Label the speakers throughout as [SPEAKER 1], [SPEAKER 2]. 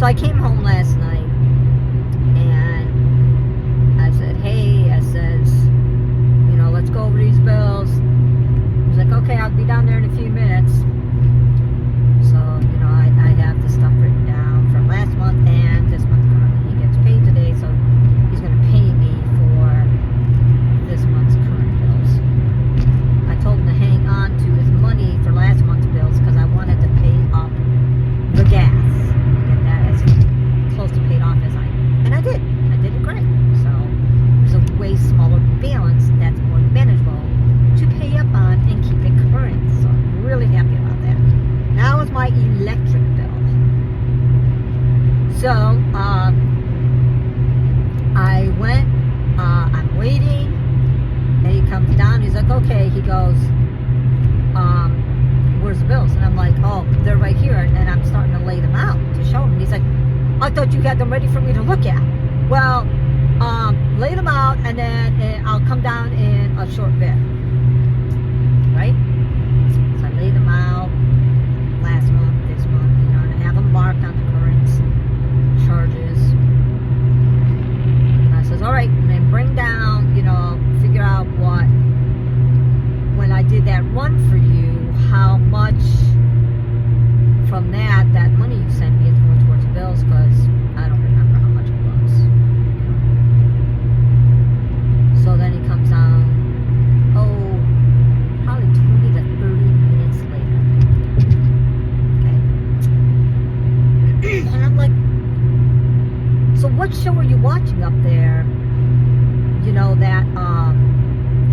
[SPEAKER 1] I came home last night and I said, hey, I says, you know, let's go over these bills. He's like, okay, I'll be down there in a few minutes. So, you know, I have the stuff written down from last month and this month currently. He gets paid today, so he's going to pay me for this month's current bills. I told him to hang on to his money for last month's bills because I wanted to pay up the gas. Get that as close to paid off as and I did. I did it great. So there's a way smaller balance that's more manageable to pay up on and keep it current. So I'm really happy about that. Now is my electric bill. So I went, I'm waiting, and he comes down, he's like, okay, he goes, where's the bills? And I'm like, oh, they're right here, and I'm starting to lay them out to show him. And he's like, I thought you had them ready for me to look at. Well, lay them out, and then I'll come down in a short bit, right? So I laid them out last month, this month, you know, and I have them marked on the current charges. And I says, all right, and then bring down, you know, figure out what, when I did that run for you, how much from that money you sent me is going towards the bills, because I don't remember how much it was. So then he comes down, probably 20 to 30 minutes later. Okay. And I'm like, so what show are you watching up there, you know, that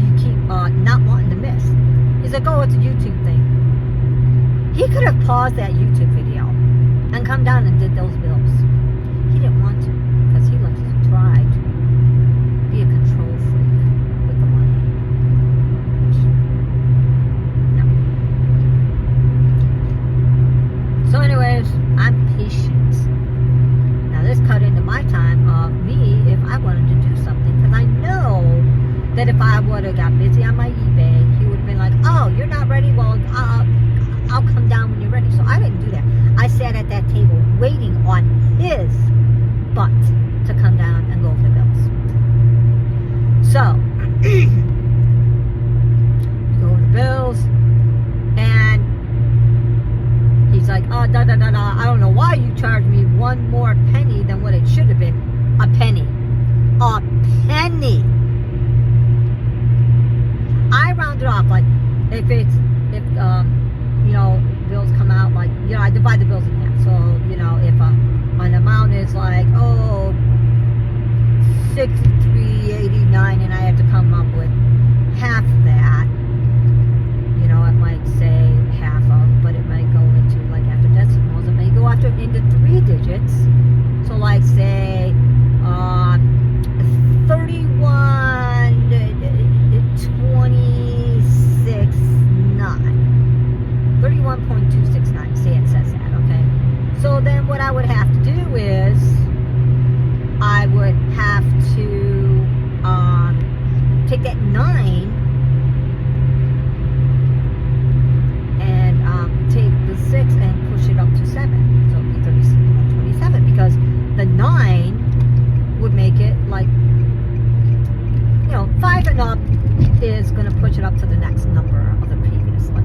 [SPEAKER 1] you keep not wanting to miss? He's like, oh, it's a YouTube thing. He could have paused that YouTube video and come down and did those bills. He didn't want to, because he likes to try to be a control freak with the money. Which, no. So anyways, I'm patient. Now this cut into my time of me if I wanted to do something, because I know that if I would have got busy on my eBay, he would have been like, oh, you're not ready? Well, I'll come down when you're ready. So I didn't do that. I sat at that table waiting on his butt to come down and go over the bills. So, we go over the bills, and he's like, oh, I don't know why you charged me one more penny than what it should have been. A penny. A penny. I round it off, like, if you know, bills come out, like, you know, I divide the bills in half. So, you know, if an amount is like, $63.89, and I have to come up with half that, you know, it might say half of, but it might go into, like, after decimals, it may go after into 3 digits. So, like, say, 31.269, say it says that, okay? So then what I would have to do is, I would have to take that 9 and take the 6 and push it up to 7. So it would be 31.27, because the 9 would make it like, you know, 5 and up is going to push it up to the next number of the previous. Like,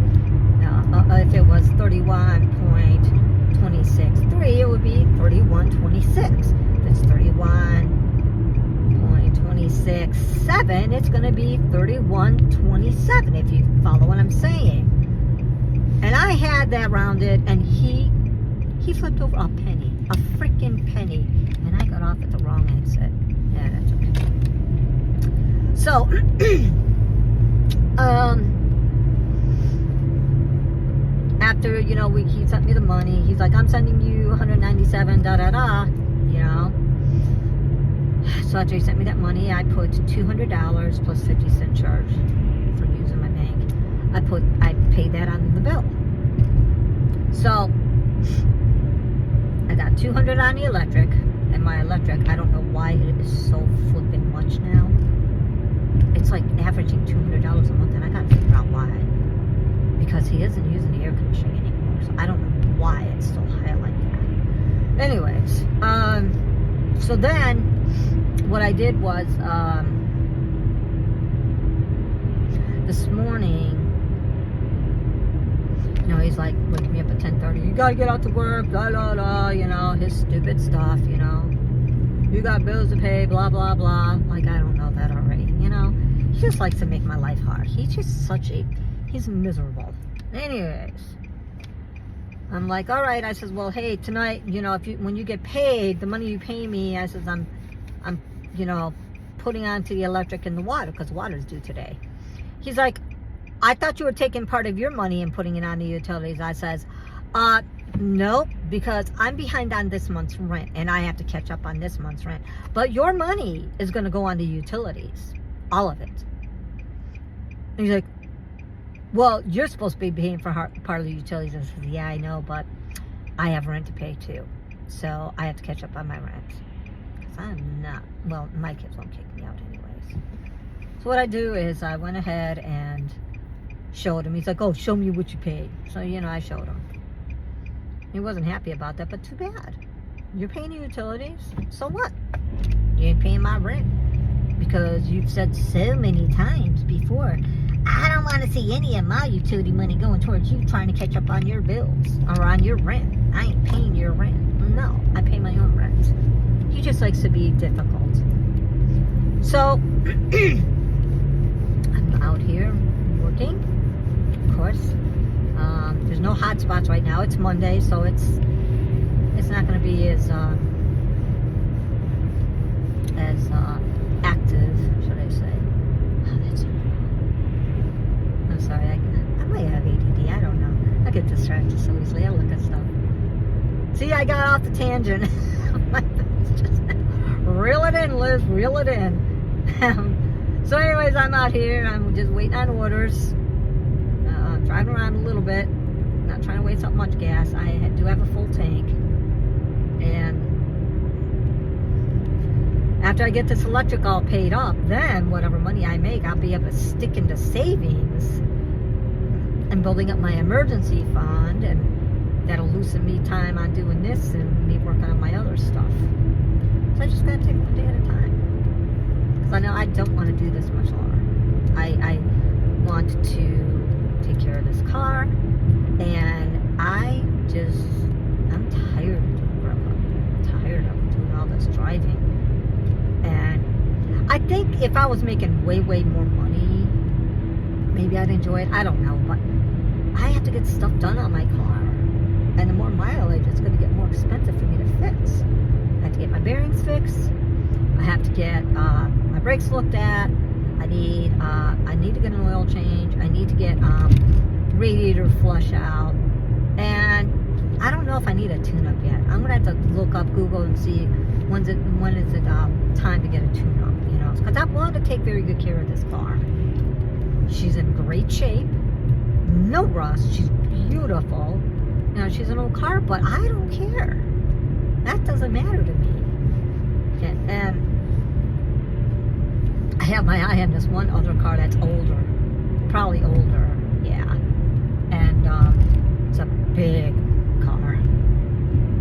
[SPEAKER 1] if it was 31.263, it would be 31.26. If it's 31.267, it's going to be 31.27, if you follow what I'm saying. And I had that rounded, and he flipped over a penny, a freaking penny, and I got off at the wrong exit. Yeah, that's okay. So, after, you know, he sent me the money, he's like, I'm sending you 197, you know. So after he sent me that money, I put $200 plus 50-cent charge for using my bank. I paid that on the bill. So I got $200 on the electric, and my electric, I don't know why it is so flipping much now. It's like averaging $200 a month, and I gotta figure out why. Because he isn't using the air conditioning anymore, so I don't know why it's so high like that. Anyways, So then, what I did was, this morning, you know, he's like waking me up at 10:30. You gotta get out to work, blah, blah, blah, you know, his stupid stuff, you know. You got bills to pay, blah, blah, blah. Like, I don't know that already, you know. He just likes to make my life hard. He's just he's miserable. Anyways, I'm like, all right. I says, well, hey, tonight, you know, when you get paid, the money you pay me, I says, I'm, you know, putting onto the electric and the water, because water's due today. He's like, I thought you were taking part of your money and putting it on the utilities. I says, nope, because I'm behind on this month's rent and I have to catch up on this month's rent. But your money is going to go on the utilities, all of it. And he's like, well, you're supposed to be paying for part of the utilities. I says, yeah, I know, but I have rent to pay too. So I have to catch up on my rent. Because I'm not, well, my kids won't kick me out anyways. So what I do is I went ahead and showed him. He's like, oh, show me what you paid. So, you know, I showed him. He wasn't happy about that, but too bad. You're paying the utilities, so what? You ain't paying my rent. Because you've said so many times before, I don't want to see any of my utility money going towards you trying to catch up on your bills or on your rent. I ain't paying your rent. No, I pay my own rent. He just likes to be difficult. So, I'm out here working, of course. There's no hot spots right now. It's Monday, so it's not going to be as active, should I say? Oh, that's so cool. I'm sorry. I might have ADD. I don't know. I get distracted so easily. I look at stuff. See, I got off the tangent. Just reel it in, Liz. Reel it in. So, anyways, I'm out here. I'm just waiting on orders. Driving around a little bit. Not trying to waste up much gas. I do have a full tank. And after I get this electric all paid up, then whatever money I make, I'll be able to stick into savings and building up my emergency fund, and that'll loosen me time on doing this and me working on my other stuff. So I just gotta take one day at a time. Because I know I don't want to do this much longer. I want to take care of this car, and I'm tired of doing growing up. I'm tired of doing all this driving. And I think if I was making way, way more money, maybe I'd enjoy it. I don't know, but I have to get stuff done on my car. And the more mileage, it's going to get more expensive for me to fix. I have to get my bearings fixed. I have to get my brakes looked at. I need to get an oil change. I need to get radiator flush out. And I don't know if I need a tune-up yet. I'm going to have to look up Google and see when is it time to get a tune-up, you know. Because I want to take very good care of this car. She's in great shape. No rust. She's beautiful. You know, she's an old car, but I don't care. That doesn't matter to me. And I have my eye on this one other car that's older. Probably older, yeah. And it's a big car.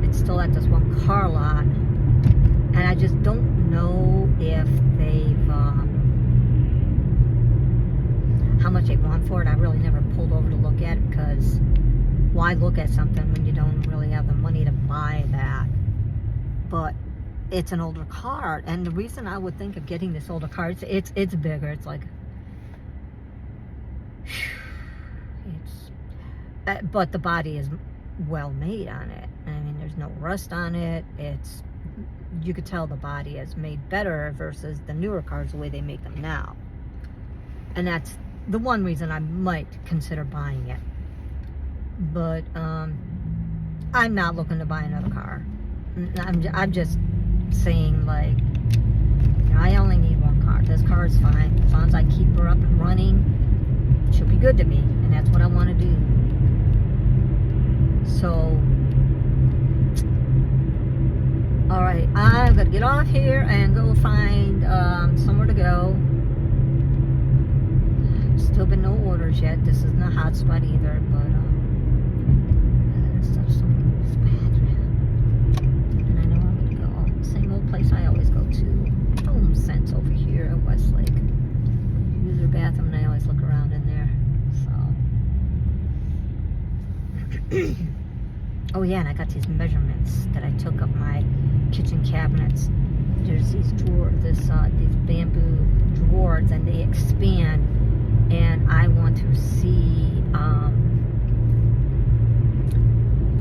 [SPEAKER 1] It's still at this one car lot. And I just don't know if they've, how much they want for it. I really never pulled over to look at it, because why look at something when you don't really have the money to buy that? But it's an older car, and the reason I would think of getting this older car, it's bigger. It's like, but the body is well made on it. I mean, there's no rust on it. You could tell the body is made better versus the newer cars the way they make them now. And that's the one reason I might consider buying it. But I'm not looking to buy another car. I'm just saying, like, you know, I only need one car. This car is fine. As long as I keep her up and running, she'll be good to me. And that's what I want to do. So, alright, I'm going to get off here and go find somewhere to go. Still been no orders yet. This isn't a hot spot either, but stuff's so bad. And I know I'm going to go same old place I Oh yeah, and I got these measurements that I took of my kitchen cabinets. There's these these bamboo drawers, and they expand, and I want to see,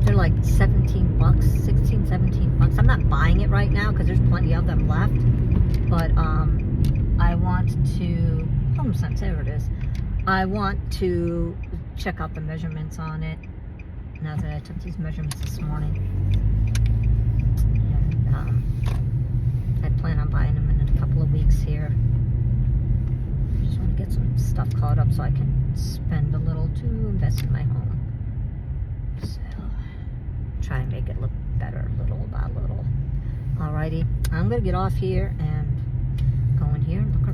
[SPEAKER 1] they're like $17, 16, $17. I'm not buying it right now because there's plenty of them left, but I want to, HomeSense, there it is. I want to check out the measurements on it now that I took these measurements this morning. And I plan on buying them in a couple of weeks here. Just want to get some stuff caught up so I can spend a little to invest in my home. So, try and make it look better little by little. Alrighty, I'm going to get off here and go in here and look